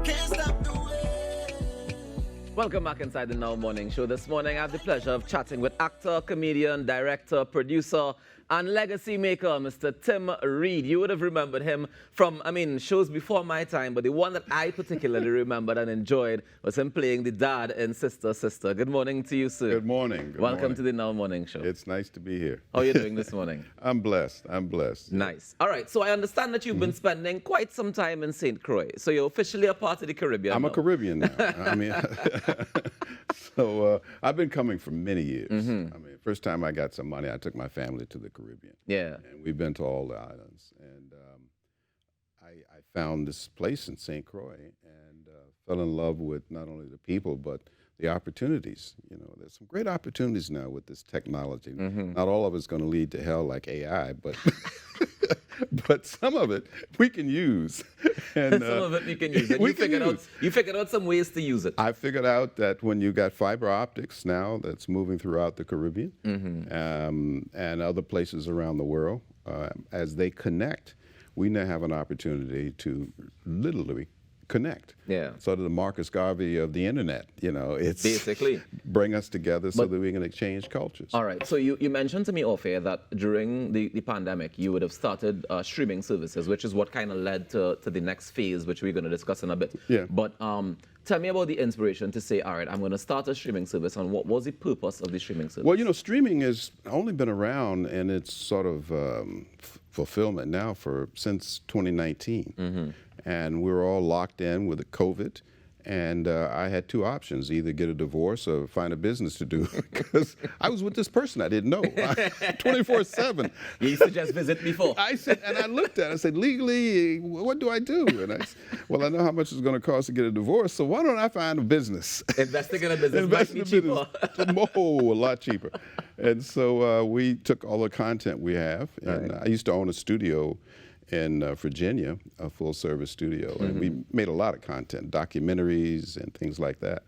Can't stop the way. Welcome back inside the Now Morning Show. This morning I have the pleasure of chatting with actor, comedian, director, producer, and legacy maker, Mr. Tim Reid. You would have remembered him from, shows before my time, but the one that I particularly remembered and enjoyed was him playing the dad in Sister, Sister. Good morning to you, sir. Good morning. Good Welcome morning. to the Now Morning Show. It's nice to be here. How are you doing this morning? I'm blessed. I'm blessed. Nice. All right, so I understand that you've been spending quite some time in St. Croix. So you're officially a part of the Caribbean I'm now. a Caribbean now. So I've been coming for many years. First time I got some money, I took my family to the Caribbean. Yeah. And we've been to all the islands. And I found this place in St. Croix and fell in love with not only the people, but the opportunities. You know, there's some great opportunities now with this technology. Not all of it's going to lead to hell like AI, but but some of it we can use. And Some of it you can use. And you figured out some ways to use it. I figured out that when you got fiber optics now that's moving throughout the Caribbean and other places around the world, as they connect, we now have an opportunity to literally connect. Yeah. Sort of the Marcus Garvey of the internet, you know, it's Basically. bring us together so that we can exchange cultures. All right. So you mentioned to me off air that during the pandemic, you would have started streaming services, which is what kind of led to the next phase, which we're going to discuss in a bit. Yeah. But tell me about the inspiration to say, all right, I'm going to start a streaming service, and what was the purpose of the streaming service? Well, you know, streaming has only been around and it's sort of fulfillment now since 2019. And we were all locked in with the COVID. And I had two options, either get a divorce or find a business to do, because I was with this person I didn't know 24/7. You used to just visit before. I said, and I looked at it, I said, legally, what do I do? And I said, well, I know how much it's going to cost to get a divorce, so why don't I find a business? Investing in a business might be cheaper. A lot cheaper. And so we took all the content we have, and I used to own a studio in Virginia, a full-service studio, and we made a lot of content, documentaries and things like that.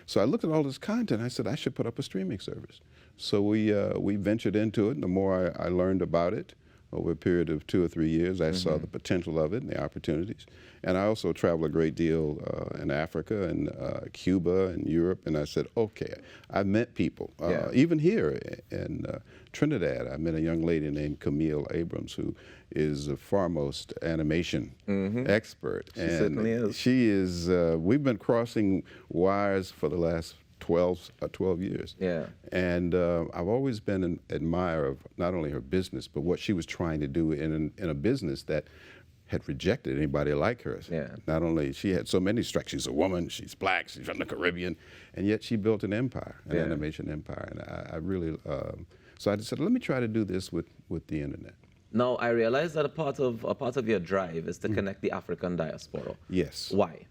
So I looked at all this content, I said, I should put up a streaming service. So we ventured into it, and the more I learned about it over a period of 2 or 3 years, I saw the potential of it and the opportunities. And I also traveled a great deal in Africa and Cuba and Europe, and I said, okay, I've met people. Even here in Trinidad, I met a young lady named Camille Abrams, who is a foremost animation expert. She certainly is. She is, we've been crossing wires for the last 12 years. Yeah. And I've always been an admirer of not only her business, but what she was trying to do in a business that had rejected anybody like her. Yeah. Not only, she had so many strikes, she's a woman, she's black, she's from the Caribbean, and yet she built an empire, an animation empire. And I really, so I just said, let me try to do this with the internet. Now, I realize that a part of your drive is to connect the African diaspora. Yes. Why?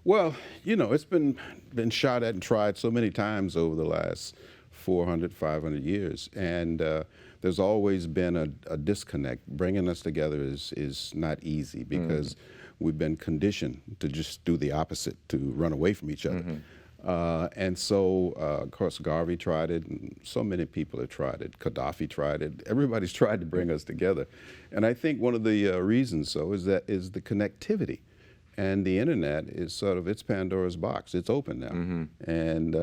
Well, you know, it's been shot at and tried so many times over the last 400, 500 years, and there's always been a disconnect. Bringing us together is not easy because we've been conditioned to just do the opposite, to run away from each other. And so, of course, Garvey tried it, and so many people have tried it. Gaddafi tried it. Everybody's tried to bring us together. And I think one of the reasons, so, is the connectivity. And the internet is sort of, it's Pandora's box. It's open now. And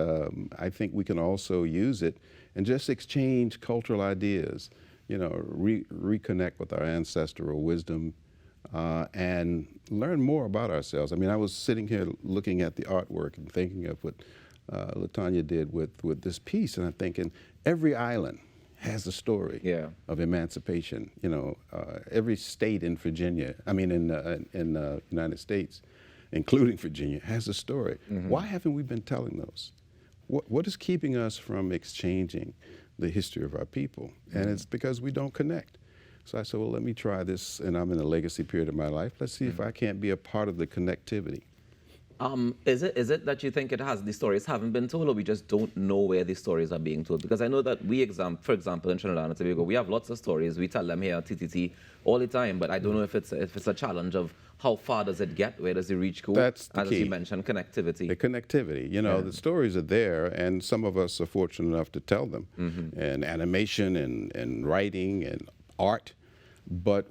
I think we can also use it and just exchange cultural ideas, you know, reconnect with our ancestral wisdom, and learn more about ourselves. I mean, I was sitting here looking at the artwork and thinking of what LaTanya did with this piece, and I'm thinking every island has a story of emancipation. You know, every state in Virginia, I mean in the United States, including Virginia, has a story. Why haven't we been telling those? What is keeping us from exchanging the history of our people? And it's because we don't connect. So I said, well, let me try this, and I'm in a legacy period of my life. Let's see if I can't be a part of the connectivity. Is it that you think the stories haven't been told, or we just don't know where the stories are being told? Because I know that for example, in Trinidad and Tobago, we have lots of stories. We tell them here at TTT all the time, but I don't know if it's a challenge of how far does it get, where does it reach? That's the as key. you mentioned, connectivity. The connectivity. You know, the stories are there, and some of us are fortunate enough to tell them. And animation and writing and art. but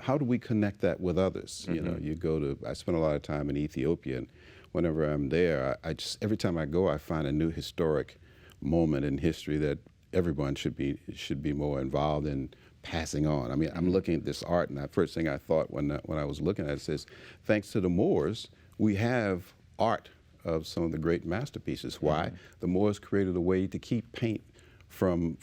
how do we connect that with others? You know, you go to, I spend a lot of time in Ethiopia, and whenever I'm there, I just, every time I go, I find a new historic moment in history that everyone should be more involved in passing on. I mean, I'm looking at this art, and the first thing I thought when I was looking at it says, thanks to the Moors, we have art of some of the great masterpieces. Why? The Moors created a way to keep paint from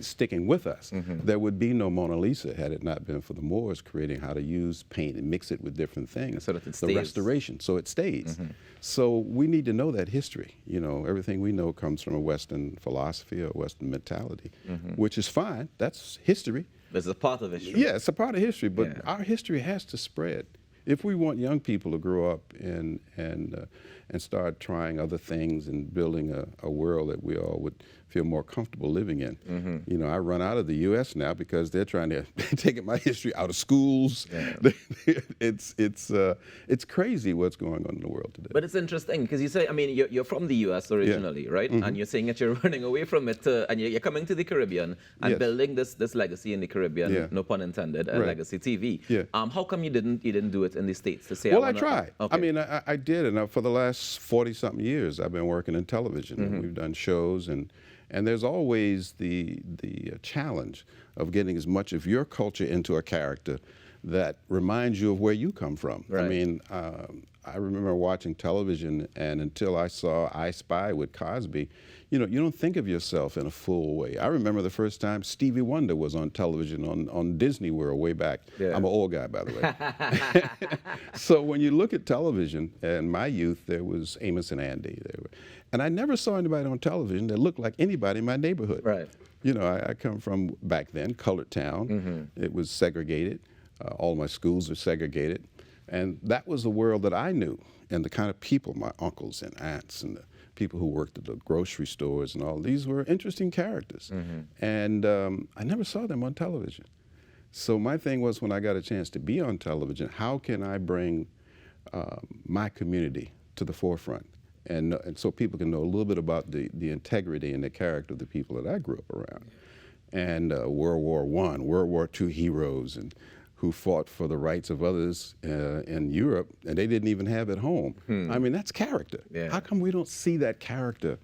sticking with us. There would be no Mona Lisa had it not been for the Moors creating how to use paint and mix it with different things. So that it the stays. restoration, so it stays. So we need to know that history. You know, everything we know comes from a Western philosophy or Western mentality, which is fine. That's history. It's a part of history. Yeah, it's a part of history, but our history has to spread. If we want young people to grow up and start trying other things and building a world that we all would feel more comfortable living in. You know, I run out of the U.S. now because they're trying to take my history out of schools. It's crazy what's going on in the world today. But it's interesting because you say, I mean, you're from the U.S. originally, right? And you're saying that you're running away from it, and you're coming to the Caribbean and building this legacy in the Caribbean. No pun intended, legacy TV. How come you didn't do it in the States? To say, well, I tried. Okay. I mean, I did, and for the last 40-something years, I've been working in television. And we've done shows, and there's always the challenge of getting as much of your culture into a character that reminds you of where you come from. Right. I mean, I remember watching television, and until I saw I Spy with Cosby, you know, you don't think of yourself in a full way. I remember the first time Stevie Wonder was on television on Disney World way back. I'm an old guy, by the way. So when you look at television, in my youth, there was Amos and Andy. And I never saw anybody on television that looked like anybody in my neighborhood. Right. You know, I come from, back then, colored town. It was segregated. All my schools were segregated. And that was the world that I knew, and the kind of people, my uncles and aunts and the people who worked at the grocery stores and all, these were interesting characters. And I never saw them on television. So my thing was, when I got a chance to be on television, how can I bring my community to the forefront? And so people can know a little bit about the integrity and the character of the people that I grew up around. And World War I, World War II heroes, and who fought for the rights of others in Europe, and they didn't even have it home. I mean, that's character. How come we don't see that character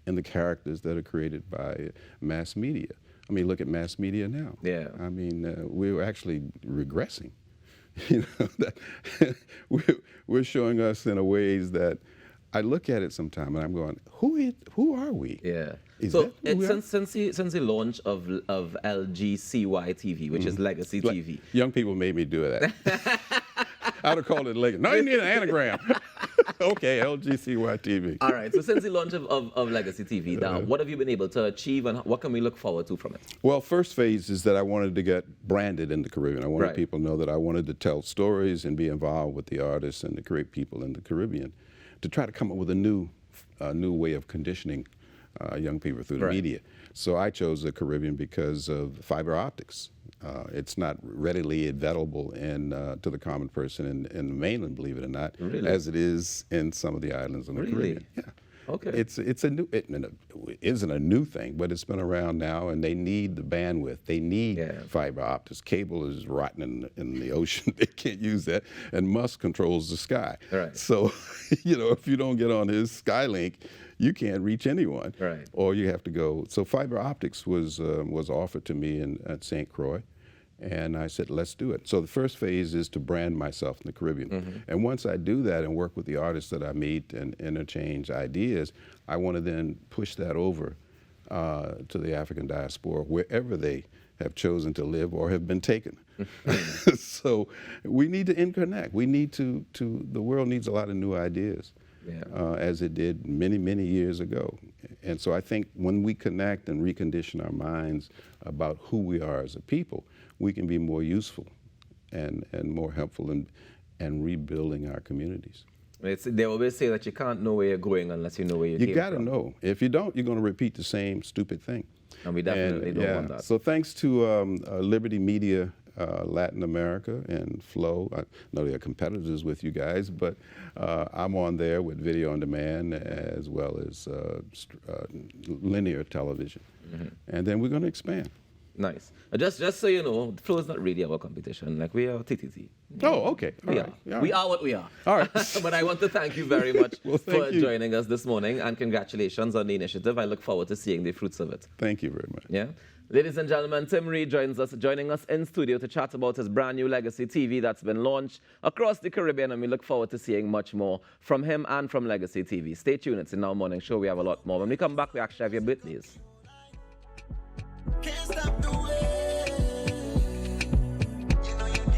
in the characters that are created by mass media? I mean, look at mass media now. I mean, we're actually regressing. You know, that we're showing us in a ways that I look at it sometime and I'm going, who are we? So since the launch of LGCY TV, which is Legacy TV. Young people made me do that. I'd have called it Legacy. No, you need an anagram. Okay, LGCY TV. All right, so since the launch of Legacy TV, now, what have you been able to achieve, and what can we look forward to from it? Well, first phase is that I wanted to get branded in the Caribbean. I wanted people to know that I wanted to tell stories and be involved with the artists and the great people in the Caribbean, to try to come up with a new way of conditioning young people through the media. So I chose the Caribbean because of fiber optics. It's not readily available to the common person in the mainland, believe it or not, as it is in some of the islands in the Caribbean. Okay. It's a new. It isn't a new thing, but it's been around now, and they need the bandwidth. They need fiber optics. Cable is rotten in the ocean. They can't use that, and Musk controls the sky. So, you know, if you don't get on his Skylink, you can't reach anyone. Or you have to go. So fiber optics was offered to me at St. Croix. And I said, let's do it. So the first phase is to brand myself in the Caribbean. And once I do that and work with the artists that I meet and interchange ideas, I want to then push that over to the African diaspora, wherever they have chosen to live or have been taken. So we need to interconnect. We need the world needs a lot of new ideas, as it did many, many years ago. And so I think when we connect and recondition our minds about who we are as a people, we can be more useful and more helpful in rebuilding our communities. They always say that you can't know where you're going unless you know where you came from. You got to know. If you don't, you're going to repeat the same stupid thing. And we definitely don't want that. So thanks to Liberty Media Latin America and Flow. I know they're competitors with you guys, but I'm on there with video on demand as well as linear television. And then we're going to expand. Nice. Just so you know, Flow is not really our competition. Like, we are TTT. Oh, okay. All We right. are. All We right. are what we are. All right. But I want to thank you very much Well, for thank you. joining us this morning, and congratulations on the initiative. I look forward to seeing the fruits of it. Thank you very much. Yeah. Ladies and gentlemen, Tim Reid joining us in studio to chat about his brand new Legacy TV that's been launched across the Caribbean, and we look forward to seeing much more from him and from Legacy TV. Stay tuned. It's in our morning show. We have a lot more. When we come back, we actually have your birthdays.